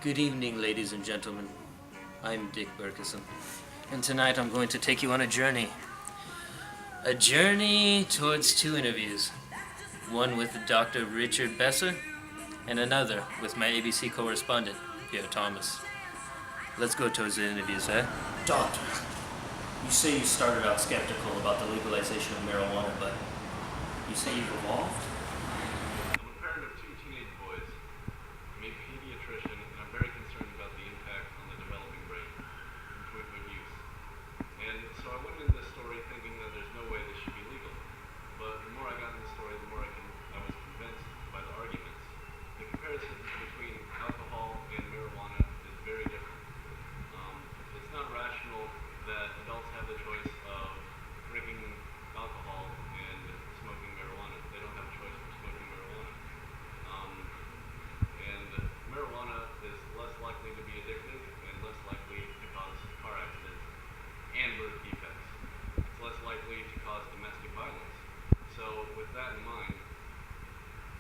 Good evening, ladies and gentlemen. I'm Dick Berkison, and tonight I'm going to take you on a journey. A journey towards two interviews. One with Dr. Richard Besser, and another with my ABC correspondent, Pierre Thomas. Let's go towards the interviews, eh? Doctor, you say you started out skeptical about the legalization of marijuana, but you say you've evolved? I'm a parent of two teenage boys. I'm a pediatrician, and I'm very concerned about the impact on the developing brain from tobacco use. And so I went into this story thinking that there's no way this should be legal. But the more I got in the story, the more I was convinced by the arguments. The comparison between alcohol and marijuana is very different. It's not rational that adults have the choice of drinking alcohol and smoking marijuana. They don't have a choice for smoking marijuana. And marijuana is less likely to be addictive and less likely to cause car accidents and birth defects. It's less likely to cause domestic violence. So with that in mind,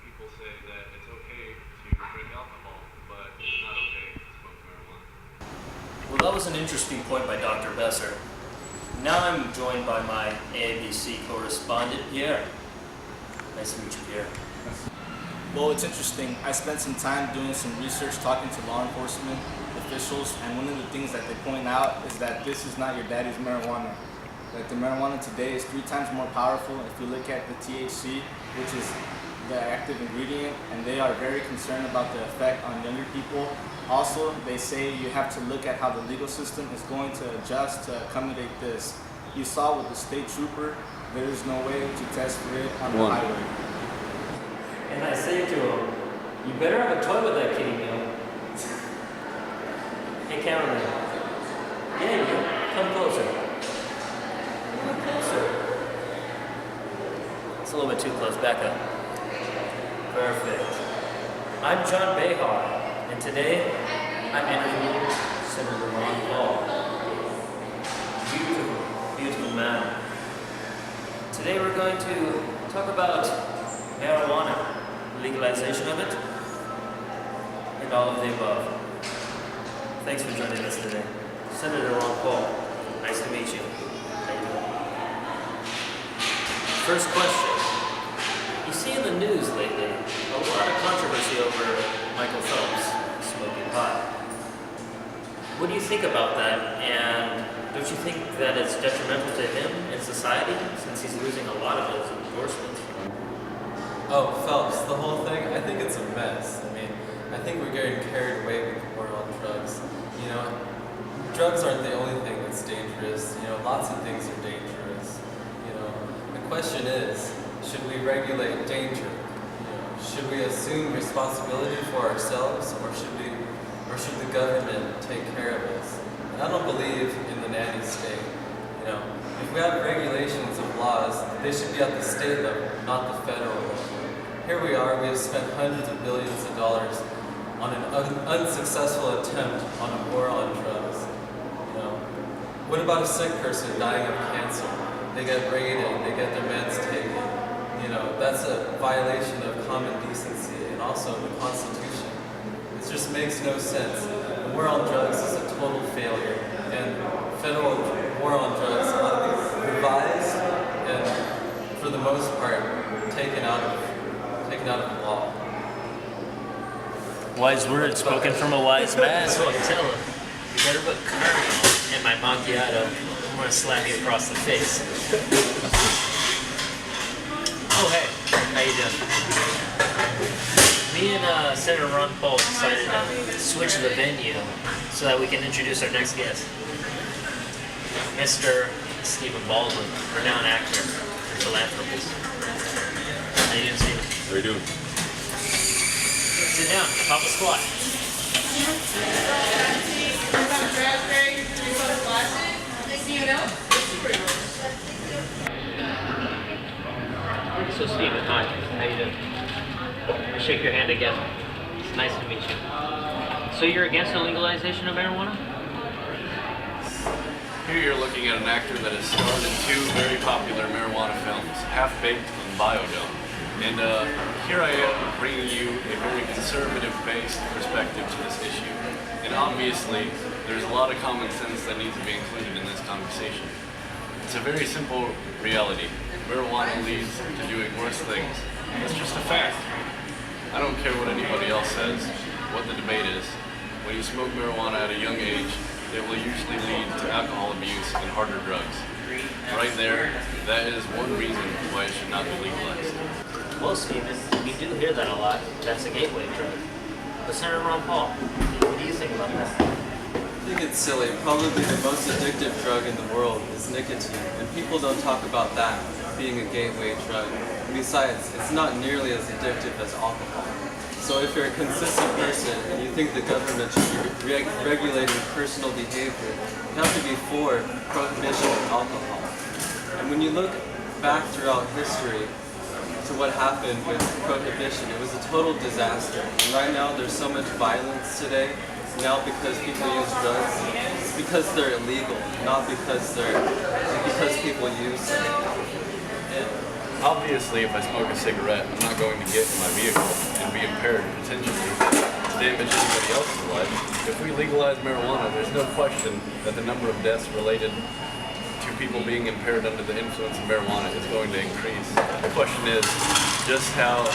people say that it's okay to drink alcohol, but it's not okay to smoke marijuana. Well, that was an interesting point by Dr. Besser. Now I'm joined by my ABC correspondent, Pierre. Nice to meet you, Pierre. Well, it's interesting. I spent some time doing some research, talking to law enforcement officials, and one of the things that they point out is that this is not your daddy's marijuana. Like, the marijuana today is 3 times more powerful if you look at the THC, which is the active ingredient, and they are very concerned about the effect on younger people. Also, they say you have to look at how the legal system is going to adjust to accommodate this. You saw with the state trooper, there is no way to test for it on the highway. And I say to him, you better have a toy with that kitty meal. Hey, cameraman. Yeah, you. Come closer. Come closer. It's a little bit too close. Back up. Perfect. I'm John Behar, and today I'm interviewing Senator Ron Paul. Beautiful, beautiful man. Today we're going to talk about marijuana, legalization of it, and all of the above. Thanks for joining us today. Senator Ron Paul, nice to meet you. How you doing? First question. You see in the news lately a lot of controversy over Michael Phelps smoking pot. What do you think about that, and don't you think that it's detrimental to him in society since he's losing a lot of his endorsements? Oh, Phelps, the whole thing, I think it's a mess. I mean, I think we're getting carried away with the war on drugs. You know, drugs aren't the only thing that's dangerous. You know, lots of things are dangerous. You know, the question is, should we regulate danger? You know, should we assume responsibility for ourselves, or should the government take care of us? And I don't believe in the nanny state. You know, if we have regulations of laws, they should be at the state level, not the federal level. Here we are, we have spent hundreds of billions of dollars on an unsuccessful attempt on a war on drugs. You know, what about a sick person dying of cancer? They get raided, they get their meds taken. You know, that's a violation of common decency and also the Constitution. It just makes no sense. The war on drugs is a total failure, and federal war on drugs ought to be revised and, for the most part, taken out of the law. Wise words spoken from a wise man. So I tell him, you better put curry in my macchiato. I'm gonna slap you across the face. Oh hey, how you doing? Me and Senator Ron Paul decided to switch the venue so that we can introduce our next guest, Mr. Stephen Baldwin, renowned actor and philanthropist. How you doing, Stephen? How you doing? Sit down, pop a squat. So Stephen, hi, how you doing? I'll shake your hand again. It's nice to meet you. So you're against the legalization of marijuana? Here you're looking at an actor that has starred in 2 very popular marijuana films, Half-Baked and Biodome. And here I am bringing you a very conservative-based perspective to this issue. And obviously, there's a lot of common sense that needs to be included in this conversation. It's a very simple reality. Marijuana leads to doing worse things. That's just a fact. I don't care what anybody else says, what the debate is. When you smoke marijuana at a young age, it will usually lead to alcohol abuse and harder drugs. Right there, that is one reason why it should not be legalized. Well, Stephen, we do hear that a lot. That's a gateway drug. But Senator Ron Paul, what do you think about that? I think it's silly. Probably the most addictive drug in the world is nicotine, and people don't talk about that being a gateway drug. And besides, it's not nearly as addictive as alcohol. So if you're a consistent person and you think the government should be regulating personal behavior, you have to be for prohibition of alcohol. And when you look back throughout history to what happened with prohibition, it was a total disaster. And right now there's so much violence today. Now because people use drugs, it's because they're illegal, not because people use them. Obviously, if I smoke a cigarette, I'm not going to get in my vehicle and be impaired potentially to damage anybody else's life. If we legalize marijuana, there's no question that the number of deaths related to people being impaired under the influence of marijuana is going to increase. The question is just how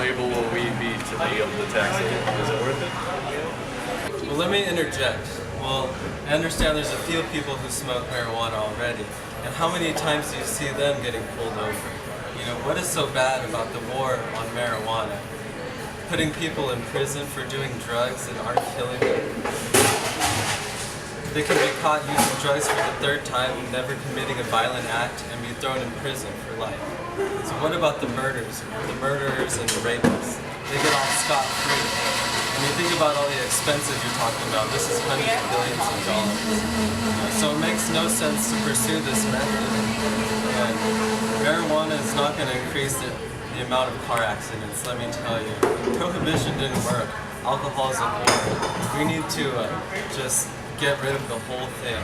able will we be to be able to tax it? Is it worth it? Well, let me interject. Well, I understand there's a few people who smoke marijuana already, and how many times do you see them getting pulled over? You know, what is so bad about the war on marijuana? Putting people in prison for doing drugs that aren't killing them. They can be caught using drugs for the third time, never committing a violent act, and be thrown in prison for life. So what about the murderers and the rapists? They get off scot-free. When you think about all the expenses you're talking about, this is hundreds of billions of dollars. So it makes no sense to pursue this method. And marijuana is not going to increase the amount of car accidents, let me tell you. Prohibition didn't work. Alcohol is a war. We need to just get rid of the whole thing.